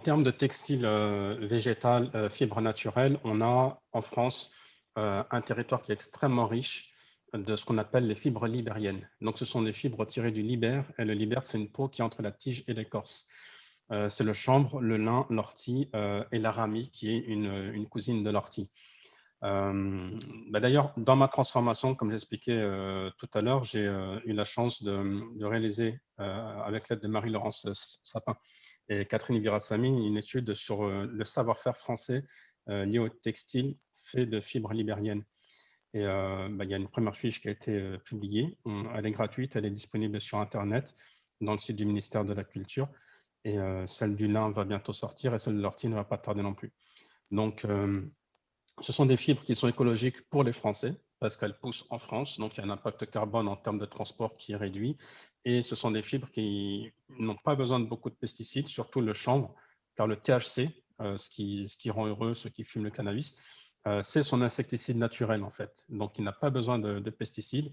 termes de textile végétal, fibre naturelle, on a en France un territoire qui est extrêmement riche de ce qu'on appelle les fibres libériennes. Donc, ce sont des fibres tirées du libère, et le libère, c'est une peau qui est entre la tige et l'écorce. C'est le chanvre, le lin, l'ortie et l'aramie, qui est une cousine de l'ortie. D'ailleurs, dans ma transformation, comme j'expliquais tout à l'heure, j'ai eu la chance de réaliser, avec l'aide de Marie-Laurence Sapin et Catherine Virasamy, une étude sur le savoir-faire français lié au textile fait de fibres libériennes. Et il y a une première fiche qui a été publiée. Elle est gratuite, elle est disponible sur Internet, dans le site du ministère de la Culture. Et celle du lin va bientôt sortir et celle de l'ortie ne va pas tarder non plus. Donc, ce sont des fibres qui sont écologiques pour les Français parce qu'elles poussent en France, donc il y a un impact carbone en termes de transport qui est réduit. Et ce sont des fibres qui n'ont pas besoin de beaucoup de pesticides, surtout le chanvre, car le THC, ce qui rend heureux ceux qui fument le cannabis, c'est son insecticide naturel en fait. Donc il n'a pas besoin de pesticides.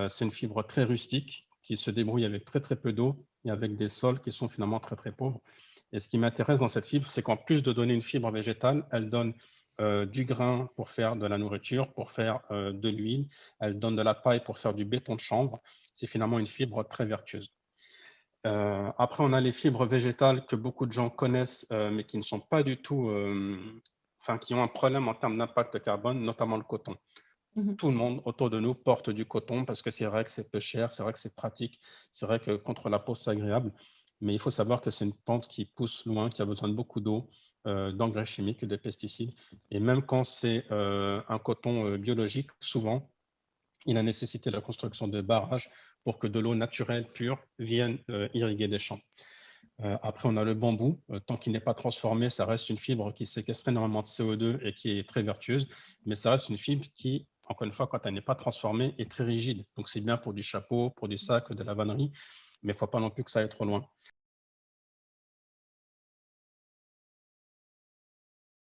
C'est une fibre très rustique qui se débrouille avec très très peu d'eau et avec des sols qui sont finalement très très pauvres. Et ce qui m'intéresse dans cette fibre, c'est qu'en plus de donner une fibre végétale, elle donne du grain pour faire de la nourriture, pour faire de l'huile. Elle donne de la paille pour faire du béton de chanvre. C'est finalement une fibre très vertueuse. Après, on a les fibres végétales que beaucoup de gens connaissent, mais qui ne sont pas du tout, enfin, qui ont un problème en termes d'impact carbone, notamment le coton. Mmh. Tout le monde autour de nous porte du coton parce que c'est vrai que c'est peu cher, c'est vrai que c'est pratique, c'est vrai que contre la peau, c'est agréable. Mais il faut savoir que c'est une plante qui pousse loin, qui a besoin de beaucoup d'eau, d'engrais chimiques, de pesticides. Et même quand c'est un coton biologique, souvent, il a nécessité la construction de barrages pour que de l'eau naturelle, pure, vienne irriguer des champs. Après, on a le bambou. Tant qu'il n'est pas transformé, ça reste une fibre qui séquestre énormément de CO2 et qui est très vertueuse, mais ça reste une fibre qui, encore une fois, quand elle n'est pas transformée, est très rigide. Donc, c'est bien pour du chapeau, pour du sac, de la vannerie, mais il ne faut pas non plus que ça aille trop loin.